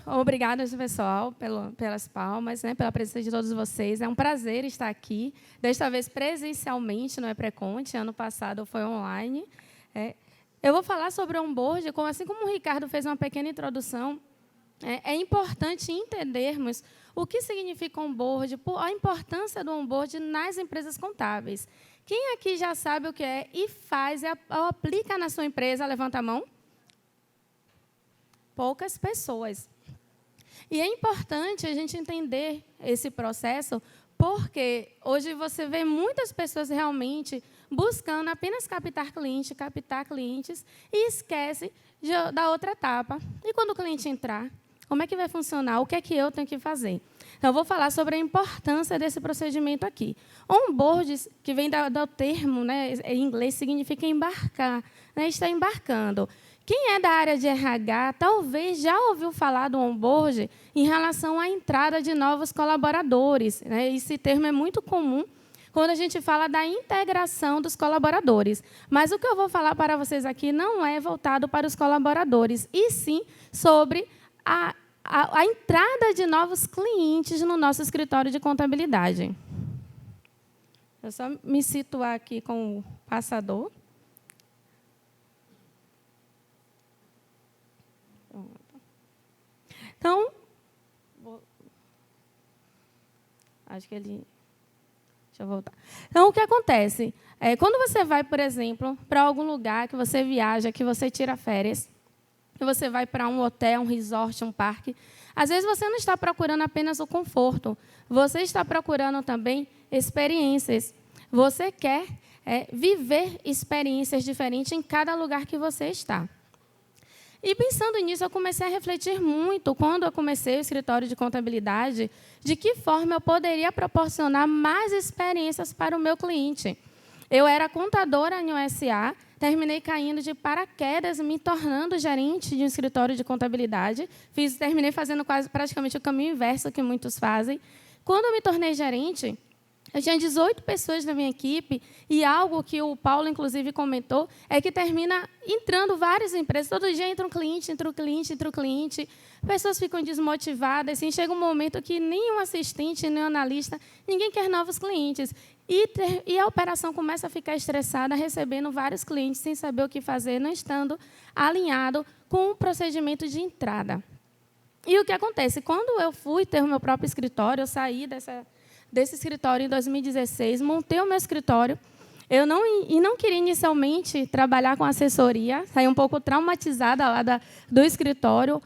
Obrigada, pessoal, pelas palmas, né, pela presença de todos vocês. É um prazer estar aqui, desta vez presencialmente, no EPRECONT. Ano passado foi online. Eu vou falar sobre o onboard, assim como o Ricardo fez uma pequena introdução. É importante entendermos o que significa onboard, a importância do onboard nas empresas contábeis. Quem aqui já sabe o que é e faz, ou aplica na sua empresa, levanta a mão? Poucas pessoas. E é importante a gente entender esse processo, porque hoje você vê muitas pessoas realmente buscando apenas captar clientes, e esquece da outra etapa. E quando o cliente entrar, como é que vai funcionar? O que é que eu tenho que fazer? Então, eu vou falar sobre a importância desse procedimento aqui. Onboard, que vem do termo, né, em inglês, significa embarcar, né, está embarcando. Quem é da área de RH, talvez já ouviu falar do onboard em relação à entrada de novos colaboradores, né? Esse termo é muito comum quando a gente fala da integração dos colaboradores. Mas o que eu vou falar para vocês aqui não é voltado para os colaboradores, e sim sobre a entrada de novos clientes no nosso escritório de contabilidade. Eu só me situar aqui com o passador. Então, acho que ele... Deixa eu voltar. Então, o que acontece? Quando você vai, por exemplo, para algum lugar, que você viaja, que você tira férias, que você vai para um hotel, um resort, um parque, às vezes você não está procurando apenas o conforto, você está procurando também experiências. Você quer viver experiências diferentes em cada lugar que você está. E, pensando nisso, eu comecei a refletir muito, quando eu comecei o escritório de contabilidade, de que forma eu poderia proporcionar mais experiências para o meu cliente. Eu era contadora em USA, terminei caindo de paraquedas, me tornando gerente de um escritório de contabilidade. Terminei fazendo praticamente o caminho inverso que muitos fazem. Quando eu me tornei gerente, eu tinha 18 pessoas na minha equipe, e algo que o Paulo, inclusive, comentou, é que termina entrando várias empresas. Todo dia entra um cliente, entra um cliente, entra um cliente. Pessoas ficam desmotivadas. Assim, chega um momento que nem um assistente, nem um analista, ninguém quer novos clientes. E a operação começa a ficar estressada, recebendo vários clientes sem saber o que fazer, não estando alinhado com o procedimento de entrada. E o que acontece? Quando eu fui ter o meu próprio escritório, eu saí desse escritório em 2016, montei o meu escritório. Eu não queria inicialmente trabalhar com assessoria, saí um pouco traumatizada lá do escritório.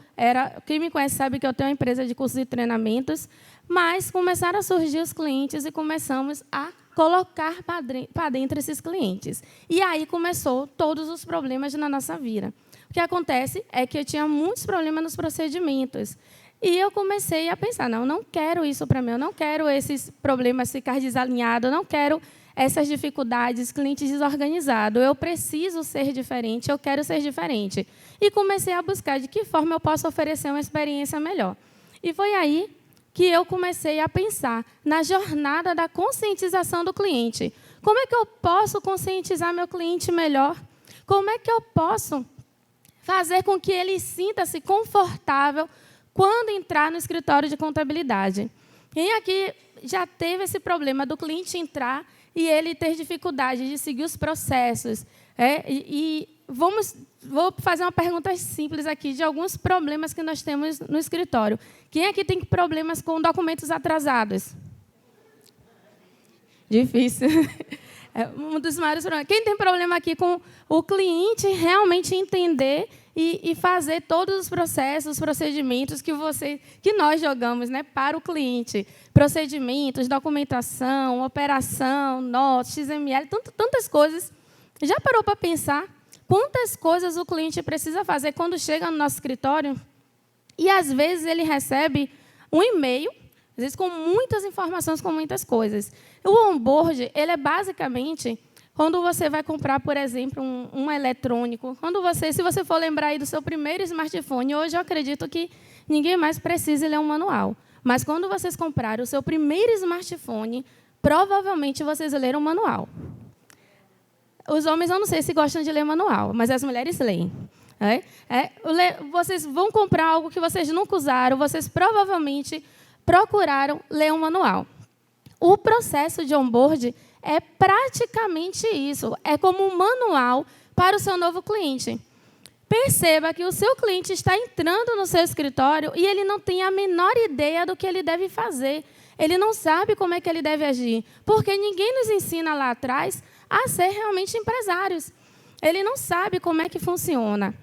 Quem me conhece sabe que eu tenho uma empresa de cursos e treinamentos, mas começaram a surgir os clientes e começamos a colocar para dentro esses clientes. E aí começou todos os problemas na nossa vida. O que acontece é que eu tinha muitos problemas nos procedimentos. E eu comecei a pensar, não quero isso para mim, eu não quero esses problemas ficar desalinhados, eu não quero essas dificuldades, clientes desorganizados, eu preciso ser diferente, eu quero ser diferente. E comecei a buscar de que forma eu posso oferecer uma experiência melhor. E foi aí que eu comecei a pensar na jornada da conscientização do cliente. Como é que eu posso conscientizar meu cliente melhor? Como é que eu posso fazer com que ele sinta-se confortável quando entrar no escritório de contabilidade? Quem aqui já teve esse problema do cliente entrar e ele ter dificuldade de seguir os processos? Vou fazer uma pergunta simples aqui de alguns problemas que nós temos no escritório. Quem aqui tem problemas com documentos atrasados? Difícil. É um dos maiores problemas. Quem tem problema aqui com o cliente realmente entender e fazer todos os processos, os procedimentos que nós jogamos, né, para o cliente? Procedimentos, documentação, operação, notas, XML, tantas coisas. Já parou para pensar quantas coisas o cliente precisa fazer quando chega no nosso escritório? E, às vezes, ele recebe um e-mail, às vezes com muitas informações, com muitas coisas. O onboard, ele é basicamente quando você vai comprar, por exemplo, um eletrônico. Se você for lembrar aí do seu primeiro smartphone, hoje eu acredito que ninguém mais precisa ler um manual. Mas quando vocês comprarem o seu primeiro smartphone, provavelmente vocês leram um manual. Os homens, eu não sei se gostam de ler manual, mas as mulheres leem. Vocês vão comprar algo que vocês nunca usaram, vocês provavelmente procuraram ler um manual. O processo de onboard é praticamente isso. É como um manual para o seu novo cliente. Perceba que o seu cliente está entrando no seu escritório e ele não tem a menor ideia do que ele deve fazer. Ele não sabe como é que ele deve agir, porque ninguém nos ensina lá atrás a ser realmente empresários. Ele não sabe como é que funciona.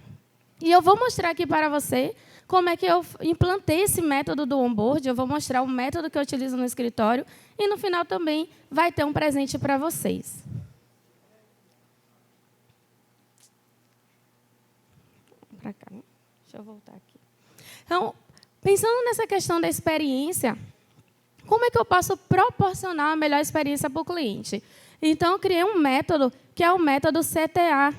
E eu vou mostrar aqui para você como é que eu implantei esse método do onboard. Eu vou mostrar o método que eu utilizo no escritório e, no final, também vai ter um presente para vocês. Para cá. Deixa eu voltar aqui. Então, pensando nessa questão da experiência, como é que eu posso proporcionar a melhor experiência para o cliente? Então, eu criei um método, que é o método CTA.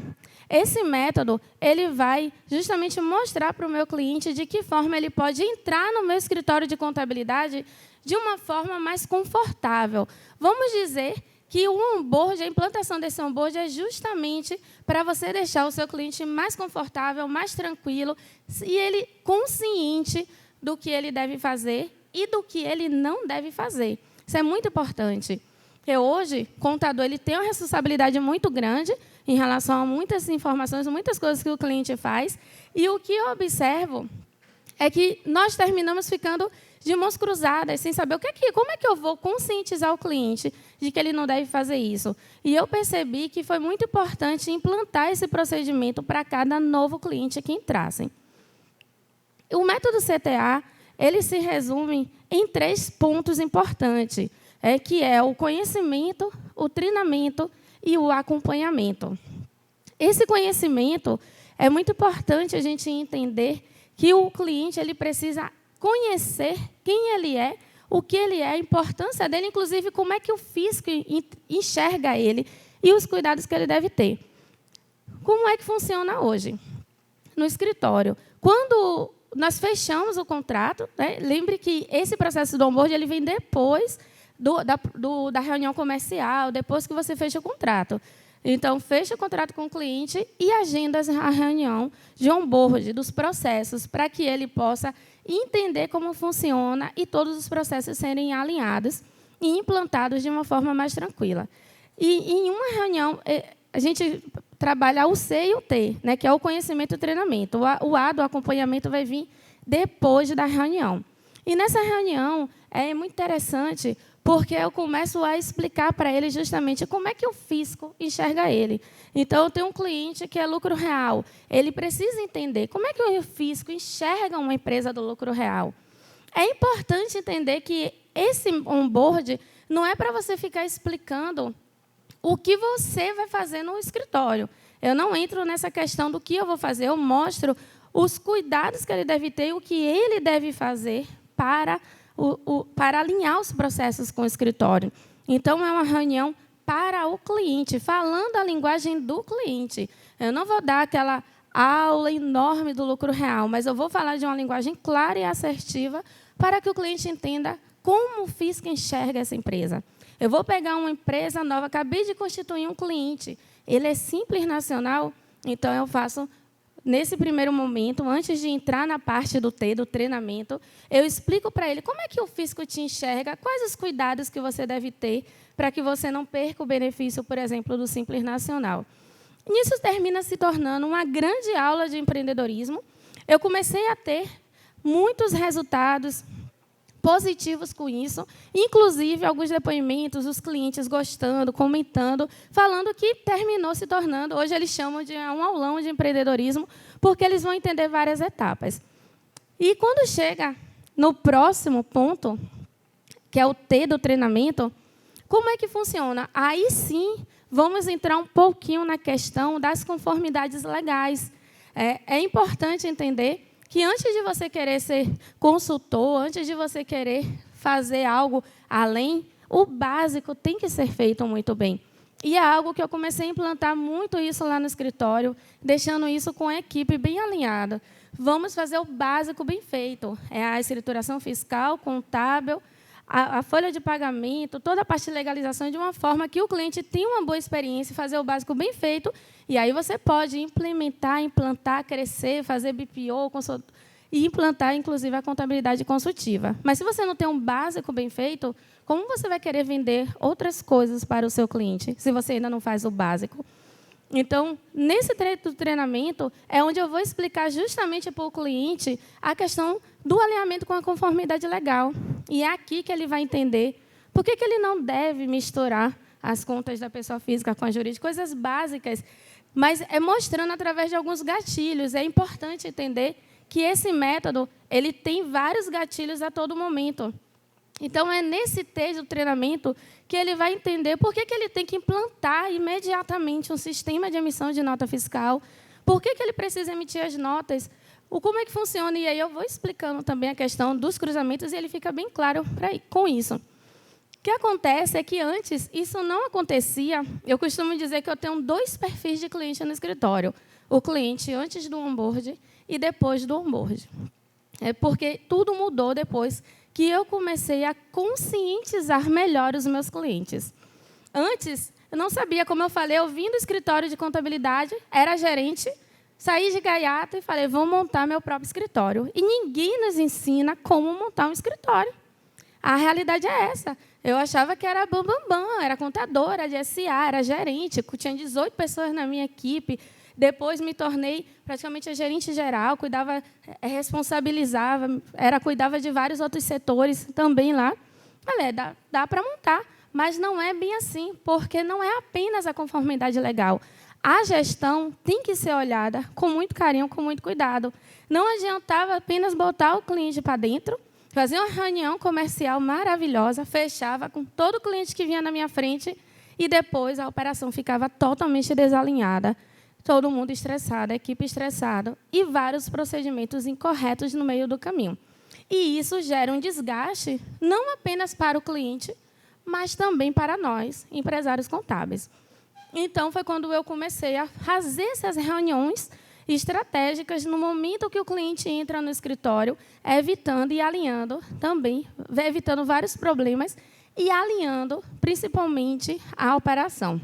Esse método, ele vai justamente mostrar para o meu cliente de que forma ele pode entrar no meu escritório de contabilidade de uma forma mais confortável. Vamos dizer que o onboard, a implantação desse onboard é justamente para você deixar o seu cliente mais confortável, mais tranquilo, e ele consciente do que ele deve fazer e do que ele não deve fazer. Isso é muito importante. Porque hoje, o contador ele tem uma responsabilidade muito grande em relação a muitas informações, muitas coisas que o cliente faz. E o que eu observo é que nós terminamos ficando de mãos cruzadas, sem saber como é que eu vou conscientizar o cliente de que ele não deve fazer isso. E eu percebi que foi muito importante implantar esse procedimento para cada novo cliente que entrasse. O método CTA, ele se resume em 3 pontos importantes, que é o conhecimento, o treinamento e o acompanhamento. Esse conhecimento é muito importante a gente entender que o cliente ele precisa conhecer quem ele é, o que ele é, a importância dele, inclusive como é que o fisco enxerga ele e os cuidados que ele deve ter. Como é que funciona hoje? No escritório, quando nós fechamos o contrato, lembre que esse processo do onboard ele vem depois da reunião comercial, depois que você fecha o contrato. Então, fecha o contrato com o cliente e agenda a reunião de onboard, dos processos, para que ele possa entender como funciona e todos os processos serem alinhados e implantados de uma forma mais tranquila. E em uma reunião, a gente trabalha o C e o T, que é o conhecimento e o treinamento. O A do acompanhamento vai vir depois da reunião. E nessa reunião é muito interessante, porque eu começo a explicar para ele justamente como é que o fisco enxerga ele. Então, eu tenho um cliente que é lucro real. Ele precisa entender como é que o fisco enxerga uma empresa do lucro real. É importante entender que esse onboard não é para você ficar explicando o que você vai fazer no escritório. Eu não entro nessa questão do que eu vou fazer, eu mostro os cuidados que ele deve ter e o que ele deve fazer para alinhar os processos com o escritório. Então, é uma reunião para o cliente, falando a linguagem do cliente. Eu não vou dar aquela aula enorme do lucro real, mas eu vou falar de uma linguagem clara e assertiva para que o cliente entenda como o fisco enxerga essa empresa. Eu vou pegar uma empresa nova, acabei de constituir um cliente, ele é simples nacional, então eu faço, nesse primeiro momento, antes de entrar na parte do T, do treinamento, eu explico para ele como é que o fisco te enxerga, quais os cuidados que você deve ter para que você não perca o benefício, por exemplo, do Simples Nacional. Nisso termina se tornando uma grande aula de empreendedorismo. Eu comecei a ter muitos resultados positivos com isso, inclusive alguns depoimentos, os clientes gostando, comentando, falando que terminou se tornando, hoje eles chamam de um aulão de empreendedorismo, porque eles vão entender várias etapas. E quando chega no próximo ponto, que é o T do treinamento, como é que funciona? Aí sim, vamos entrar um pouquinho na questão das conformidades legais. É importante entender que antes de você querer ser consultor, antes de você querer fazer algo além, o básico tem que ser feito muito bem. E é algo que eu comecei a implantar muito isso lá no escritório, deixando isso com a equipe bem alinhada. Vamos fazer o básico bem feito. É a escrituração fiscal, contábil, a folha de pagamento, toda a parte de legalização de uma forma que o cliente tenha uma boa experiência, fazer o básico bem feito, e aí você pode implementar, implantar, crescer, fazer BPO, e implantar, inclusive, a contabilidade consultiva. Mas, se você não tem um básico bem feito, como você vai querer vender outras coisas para o seu cliente, se você ainda não faz o básico? Então, nesse treinamento, é onde eu vou explicar justamente para o cliente a questão do alinhamento com a conformidade legal. E é aqui que ele vai entender por que ele não deve misturar as contas da pessoa física com a jurídica, coisas básicas, mas é mostrando através de alguns gatilhos. É importante entender que esse método ele tem vários gatilhos a todo momento. Então, é nesse texto do treinamento que ele vai entender por que ele tem que implantar imediatamente um sistema de emissão de nota fiscal, por que ele precisa emitir as notas, como é que funciona. E aí eu vou explicando também a questão dos cruzamentos e ele fica bem claro com isso. O que acontece é que antes isso não acontecia. Eu costumo dizer que eu tenho 2 perfis de cliente no escritório. O cliente antes do onboard e depois do onboard. É porque tudo mudou depois que eu comecei a conscientizar melhor os meus clientes. Antes, eu não sabia, como eu falei, eu vim do escritório de contabilidade, era gerente, saí de gaiata e falei, vou montar meu próprio escritório. E ninguém nos ensina como montar um escritório. A realidade é essa. Eu achava que era bambambam, era contadora de SA, era gerente, tinha 18 pessoas na minha equipe. Depois me tornei praticamente a gerente geral, cuidava, responsabilizava, cuidava de vários outros setores também lá. Falei, dá para montar, mas não é bem assim, porque não é apenas a conformidade legal. A gestão tem que ser olhada com muito carinho, com muito cuidado. Não adiantava apenas botar o cliente para dentro, fazer uma reunião comercial maravilhosa, fechava com todo cliente que vinha na minha frente e depois a operação ficava totalmente desalinhada. Todo mundo estressado, a equipe estressada e vários procedimentos incorretos no meio do caminho. E isso gera um desgaste não apenas para o cliente, mas também para nós, empresários contábeis. Então, foi quando eu comecei a fazer essas reuniões estratégicas no momento que o cliente entra no escritório, evitando e alinhando também, evitando vários problemas e alinhando, principalmente, a operação.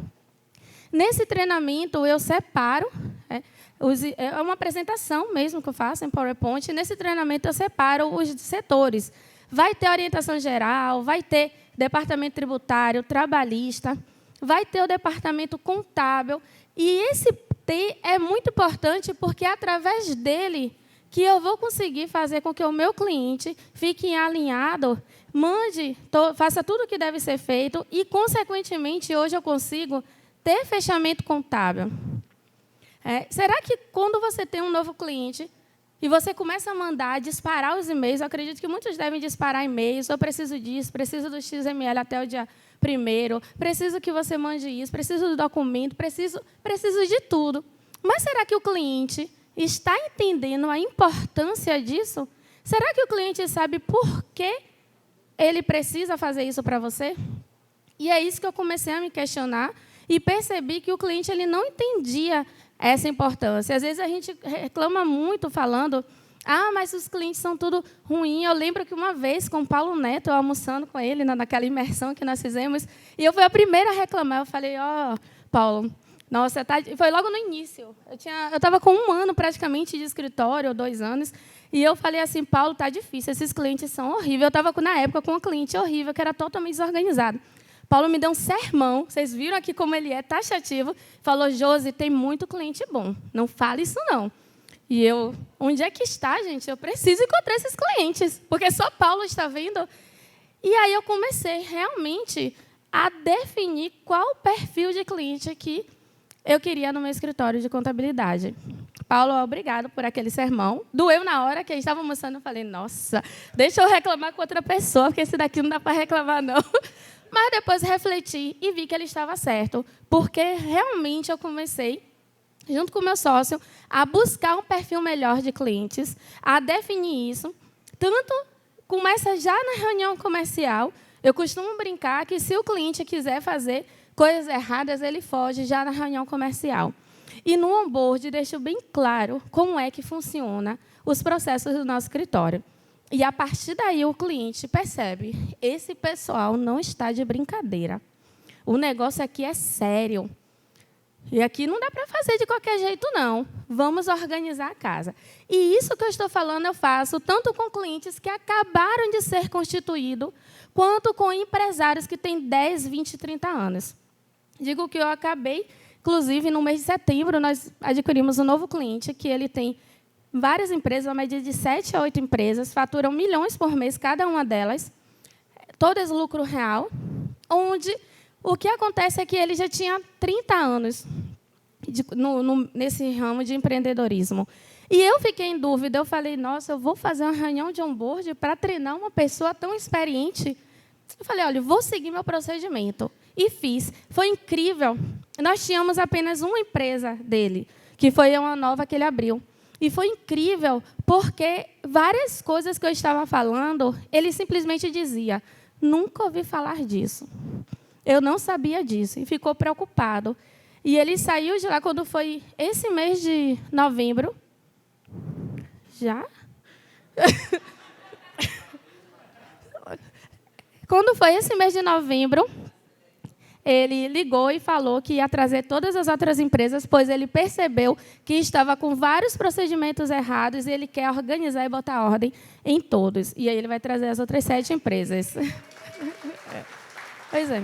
Nesse treinamento, eu separo, é uma apresentação mesmo que eu faço em PowerPoint, nesse treinamento eu separo os setores. Vai ter orientação geral, vai ter departamento tributário, trabalhista, vai ter o departamento contábil, e esse T é muito importante porque é através dele que eu vou conseguir fazer com que o meu cliente fique alinhado, faça tudo o que deve ser feito e, consequentemente, hoje eu consigo ter fechamento contábil. Será que quando você tem um novo cliente e você começa a mandar, disparar os e-mails, eu acredito que muitos devem disparar e-mails, eu preciso disso, preciso do XML até o dia 1º, preciso que você mande isso, preciso do documento, preciso de tudo. Mas será que o cliente está entendendo a importância disso? Será que o cliente sabe por que ele precisa fazer isso para você? E é isso que eu comecei a me questionar, e percebi que o cliente ele não entendia essa importância. Às vezes, a gente reclama muito falando, mas os clientes são tudo ruim. Eu lembro que uma vez, com o Paulo Neto, eu almoçando com ele, naquela imersão que nós fizemos, e eu fui a primeira a reclamar. Eu falei, Paulo, nossa, foi logo no início. Eu estava com 1 ano, praticamente, de escritório, ou 2 anos, e eu falei assim, Paulo, está difícil, esses clientes são horríveis. Eu estava, na época, com um cliente horrível, que era totalmente desorganizado. Paulo me deu um sermão, vocês viram aqui como ele é taxativo, falou, Josi, tem muito cliente bom, não fale isso não. E eu, onde é que está, gente? Eu preciso encontrar esses clientes, porque só Paulo está vendo. E aí eu comecei realmente a definir qual o perfil de cliente que eu queria no meu escritório de contabilidade. Paulo, obrigado por aquele sermão. Doeu na hora que a gente estava almoçando, eu falei, nossa, deixa eu reclamar com outra pessoa, porque esse daqui não dá para reclamar, não. Mas depois refleti e vi que ele estava certo, porque realmente eu comecei, junto com o meu sócio, a buscar um perfil melhor de clientes, a definir isso. Tanto começa já na reunião comercial. Eu costumo brincar que, se o cliente quiser fazer coisas erradas, ele foge já na reunião comercial. E no onboard, deixo bem claro como é que funciona os processos do nosso escritório. E, a partir daí, o cliente percebe, esse pessoal não está de brincadeira. O negócio aqui é sério. E aqui não dá para fazer de qualquer jeito, não. Vamos organizar a casa. E isso que eu estou falando, eu faço tanto com clientes que acabaram de ser constituídos, quanto com empresários que têm 10, 20, 30 anos. Digo que eu acabei, inclusive, no mês de setembro, nós adquirimos um novo cliente, que ele tem várias empresas, uma média de 7 a 8 empresas, faturam milhões por mês, cada uma delas, todas lucro real, onde o que acontece é que ele já tinha 30 anos nesse ramo de empreendedorismo. E eu fiquei em dúvida, eu falei, nossa, eu vou fazer uma reunião de onboard para treinar uma pessoa tão experiente. Eu falei, olha, vou seguir meu procedimento. E fiz. Foi incrível. Nós tínhamos apenas uma empresa dele, que foi uma nova que ele abriu. E foi incrível, porque várias coisas que eu estava falando, ele simplesmente dizia, nunca ouvi falar disso. Eu não sabia disso. E ficou preocupado. E ele saiu de lá quando foi esse mês de novembro. Já? Quando foi esse mês de novembro, ele ligou e falou que ia trazer todas as outras empresas, pois ele percebeu que estava com vários procedimentos errados e ele quer organizar e botar ordem em todos. E aí ele vai trazer as outras 7 empresas. Pois é.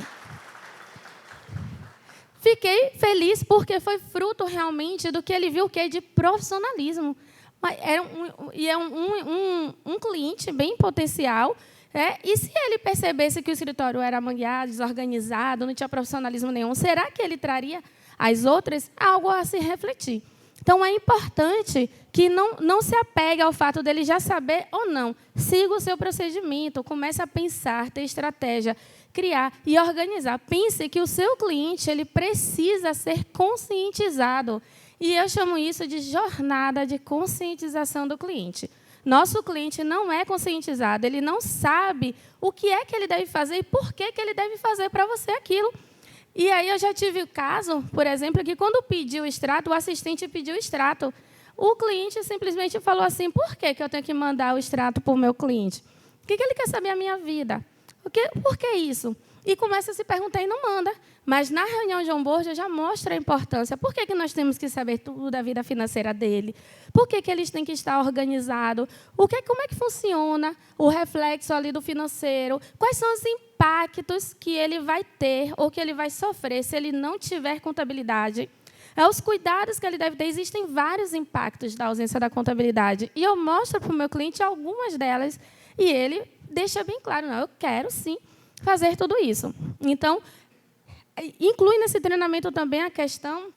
Fiquei feliz porque foi fruto realmente do que ele viu, que é de profissionalismo. É um cliente bem potencial. E se ele percebesse que o escritório era mangueado, desorganizado, não tinha profissionalismo nenhum, será que ele traria às outras algo a se refletir? Então, é importante que não se apegue ao fato dele já saber ou não. Siga o seu procedimento, comece a pensar, ter estratégia, criar e organizar. Pense que o seu cliente ele precisa ser conscientizado. E eu chamo isso de jornada de conscientização do cliente. Nosso cliente não é conscientizado, ele não sabe o que é que ele deve fazer e por que ele deve fazer para você aquilo. E aí eu já tive o caso, por exemplo, que quando pediu o extrato, o assistente pediu o extrato. O cliente simplesmente falou assim, por que eu tenho que mandar o extrato para o meu cliente? O que ele quer saber a minha vida? Por que isso? E começa a se perguntar e não manda. Mas na reunião de onboard eu já mostro a importância. Por que nós temos que saber tudo da vida financeira dele? Por que eles têm que estar organizados? Como é que funciona o reflexo ali do financeiro? Quais são os impactos que ele vai ter ou que ele vai sofrer se ele não tiver contabilidade? Os cuidados que ele deve ter. Existem vários impactos da ausência da contabilidade. E eu mostro para o meu cliente algumas delas e ele deixa bem claro, não, eu quero sim fazer tudo isso. Então, inclui nesse treinamento também a questão,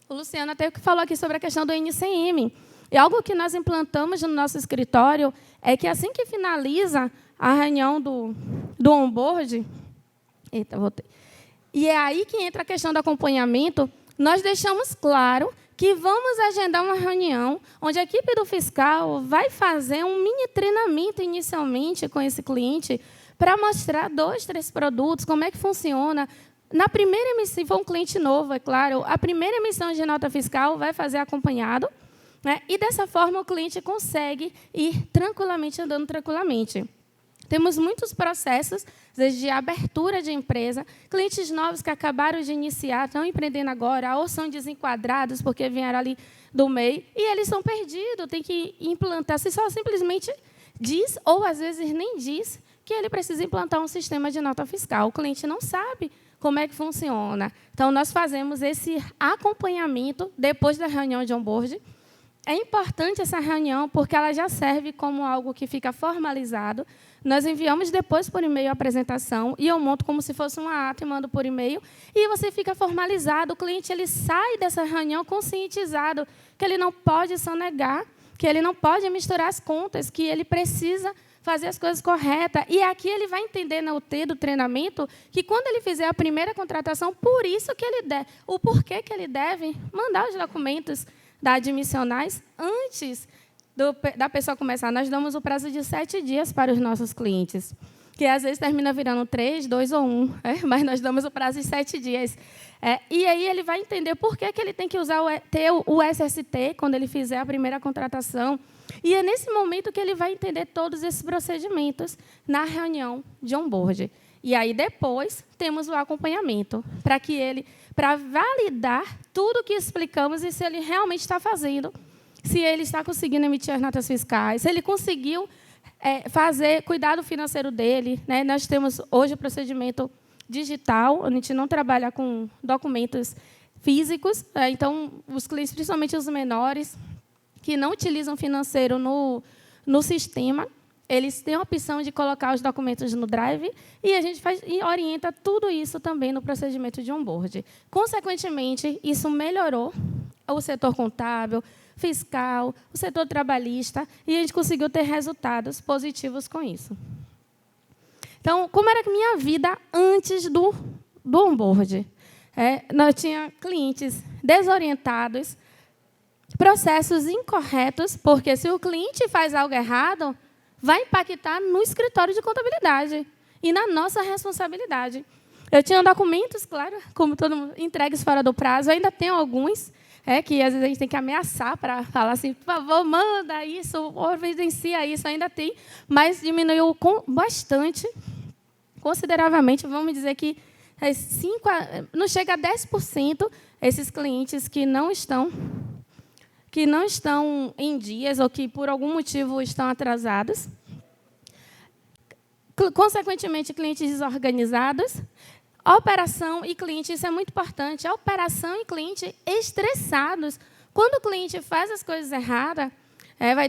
o Luciano até falou aqui sobre a questão do NCM. E algo que nós implantamos no nosso escritório é que assim que finaliza a reunião do onboard, e é aí que entra a questão do acompanhamento, nós deixamos claro que vamos agendar uma reunião onde a equipe do fiscal vai fazer um mini treinamento inicialmente com esse cliente para mostrar 2, 3 produtos, como é que funciona. Na primeira emissão, se for um cliente novo, é claro, a primeira emissão de nota fiscal vai fazer acompanhado, né? E, dessa forma, o cliente consegue ir tranquilamente, andando tranquilamente. Temos muitos processos, às vezes, de abertura de empresa, clientes novos que acabaram de iniciar, estão empreendendo agora, ou são desenquadrados porque vieram ali do meio, e eles são perdidos, tem que implantar. Se só simplesmente diz, ou às vezes nem diz, que ele precisa implantar um sistema de nota fiscal. O cliente não sabe como é que funciona. Então, nós fazemos esse acompanhamento depois da reunião de onboard. É importante essa reunião, porque ela já serve como algo que fica formalizado. Nós enviamos depois por e-mail a apresentação, e eu monto como se fosse uma ata e mando por e-mail, e você fica formalizado. O cliente ele sai dessa reunião conscientizado que ele não pode sonegar, que ele não pode misturar as contas, que ele precisa fazer as coisas corretas. E aqui ele vai entender na UT do treinamento que quando ele fizer a primeira contratação, por isso que ele deve, o porquê que ele deve mandar os documentos da admissionais antes da pessoa começar. Nós damos o prazo de 7 dias para os nossos clientes, que às vezes termina virando 3, 2 ou 1, mas nós damos o prazo de 7 dias. E aí ele vai entender por que ele tem que usar ter o SST quando ele fizer a primeira contratação, E é nesse momento que ele vai entender todos esses procedimentos na reunião de onboard. E aí, depois, temos o acompanhamento, para validar tudo que explicamos e se ele realmente está fazendo, se ele está conseguindo emitir as notas fiscais, se ele conseguiu cuidar do financeiro dele. Né? Nós temos hoje o procedimento digital, a gente não trabalha com documentos físicos, então, os clientes, principalmente os menores, que não utilizam financeiro no sistema, eles têm a opção de colocar os documentos no Drive e a gente orienta tudo isso também no procedimento de onboard. Consequentemente, isso melhorou o setor contábil, fiscal, o setor trabalhista, e a gente conseguiu ter resultados positivos com isso. Então, como era a minha vida antes do onboard? Nós tínhamos clientes desorientados, processos incorretos, porque se o cliente faz algo errado, vai impactar no escritório de contabilidade e na nossa responsabilidade. Eu tinha documentos, claro, como todo mundo, entregues fora do prazo. Eu ainda tenho alguns que, às vezes, a gente tem que ameaçar para falar assim, por favor, manda isso, ou evidencia isso. Ainda tem, mas diminuiu bastante, consideravelmente. Vamos dizer que não chega a 10% esses clientes que não estão em dias ou que, por algum motivo, estão atrasados. Consequentemente, clientes desorganizados. Operação e cliente, isso é muito importante. A operação e cliente estressados. Quando o cliente faz as coisas erradas,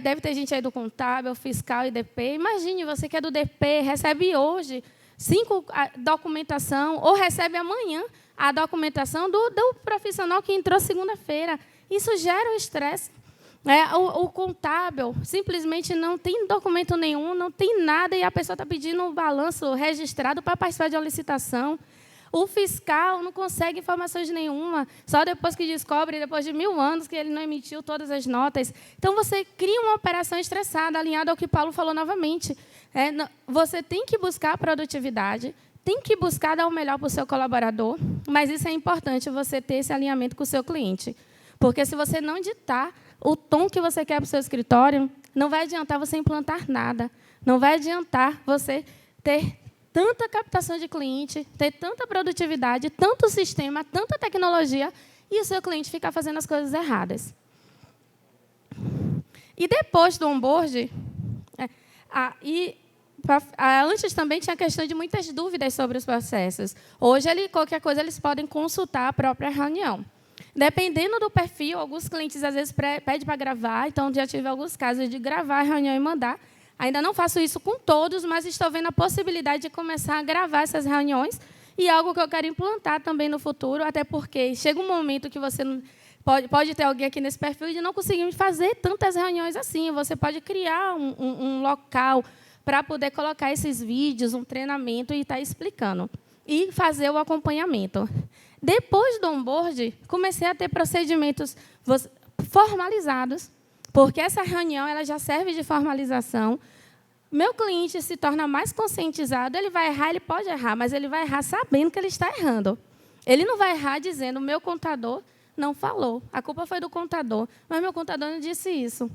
deve ter gente aí do contábil, fiscal e DP. Imagine, você que é do DP, recebe hoje 5 documentação, ou recebe amanhã a documentação do profissional que entrou segunda-feira. Isso gera um estresse. O contábil simplesmente não tem documento nenhum, não tem nada, e a pessoa está pedindo um balanço registrado para participar de uma licitação. O fiscal não consegue informações nenhuma, só depois que descobre, depois de 1000 anos, que ele não emitiu todas as notas. Então, você cria uma operação estressada, alinhada ao que Paulo falou novamente. Você tem que buscar a produtividade, tem que buscar dar o melhor para o seu colaborador, mas isso é importante, você ter esse alinhamento com o seu cliente. Porque, se você não ditar o tom que você quer para o seu escritório, não vai adiantar você implantar nada. Não vai adiantar você ter tanta captação de cliente, ter tanta produtividade, tanto sistema, tanta tecnologia, e o seu cliente ficar fazendo as coisas erradas. E depois do onboard, antes também tinha a questão de muitas dúvidas sobre os processos. Hoje, qualquer coisa, eles podem consultar a própria reunião. Dependendo do perfil, alguns clientes, às vezes, pedem para gravar. Então, já tive alguns casos de gravar a reunião e mandar. Ainda não faço isso com todos, mas estou vendo a possibilidade de começar a gravar essas reuniões. E algo que eu quero implantar também no futuro, até porque chega um momento que você não, pode ter alguém aqui nesse perfil de não conseguir fazer tantas reuniões assim. Você pode criar um local para poder colocar esses vídeos, um treinamento e estar explicando. E fazer o acompanhamento. Depois do onboard, comecei a ter procedimentos formalizados, porque essa reunião ela já serve de formalização. Meu cliente se torna mais conscientizado, ele vai errar, ele pode errar, mas ele vai errar sabendo que ele está errando. Ele não vai errar dizendo, meu contador não falou, a culpa foi do contador, mas meu contador não disse isso.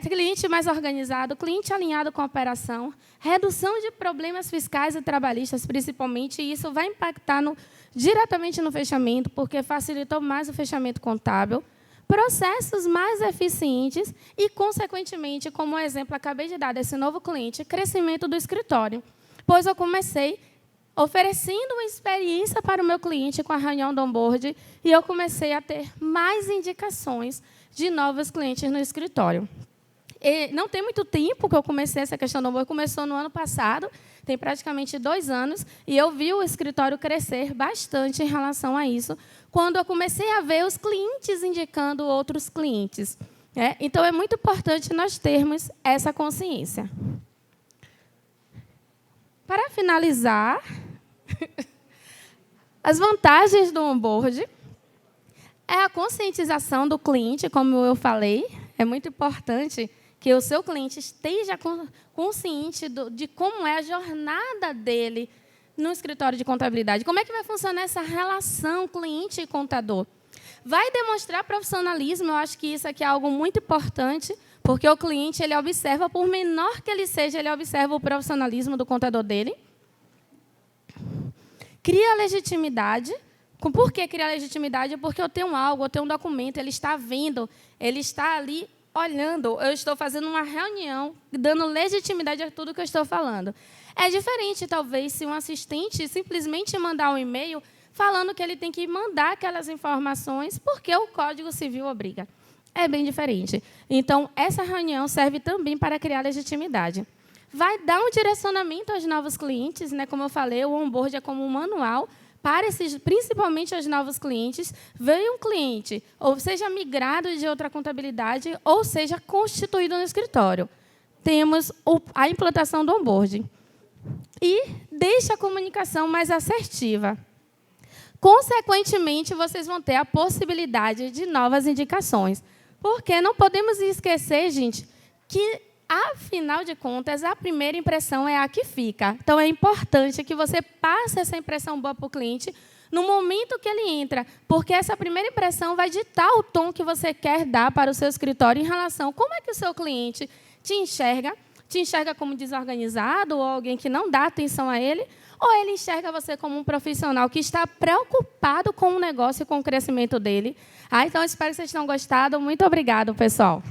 Cliente mais organizado, cliente alinhado com a operação, redução de problemas fiscais e trabalhistas, principalmente, e isso vai impactar diretamente no fechamento, porque facilitou mais o fechamento contábil, processos mais eficientes e, consequentemente, como exemplo, acabei de dar desse novo cliente, crescimento do escritório, pois eu comecei oferecendo uma experiência para o meu cliente com a reunião do onboard e eu comecei a ter mais indicações de novos clientes no escritório. E não tem muito tempo que eu comecei essa questão do onboard, começou no ano passado, tem praticamente 2 anos, e eu vi o escritório crescer bastante em relação a isso, quando eu comecei a ver os clientes indicando outros clientes. Então, é muito importante nós termos essa consciência. Para finalizar, as vantagens do onboard é a conscientização do cliente, como eu falei, é muito importante que o seu cliente esteja consciente de como é a jornada dele no escritório de contabilidade. Como é que vai funcionar essa relação cliente e contador? Vai demonstrar profissionalismo, eu acho que isso aqui é algo muito importante, porque o cliente ele observa, por menor que ele seja, ele observa o profissionalismo do contador dele. Cria legitimidade. Por que criar legitimidade? Porque eu tenho algo, eu tenho um documento, ele está vendo, ele está ali olhando, eu estou fazendo uma reunião, dando legitimidade a tudo que eu estou falando. É diferente, talvez, se um assistente simplesmente mandar um e-mail falando que ele tem que mandar aquelas informações porque o Código Civil obriga. É bem diferente. Então, essa reunião serve também para criar legitimidade. Vai dar um direcionamento aos novos clientes, né? Como eu falei, o onboard é como um manual para esses, principalmente aos novos clientes. Veio um cliente, ou seja migrado de outra contabilidade, ou seja constituído no escritório. Temos a implantação do onboarding. E deixa a comunicação mais assertiva. Consequentemente, vocês vão ter a possibilidade de novas indicações. Porque não podemos esquecer, gente, que, afinal de contas, a primeira impressão é a que fica. Então, é importante que você passe essa impressão boa para o cliente no momento que ele entra, porque essa primeira impressão vai ditar o tom que você quer dar para o seu escritório em relação a como é que o seu cliente te enxerga como desorganizado ou alguém que não dá atenção a ele, ou ele enxerga você como um profissional que está preocupado com o negócio e com o crescimento dele. Então, espero que vocês tenham gostado. Muito obrigado, pessoal.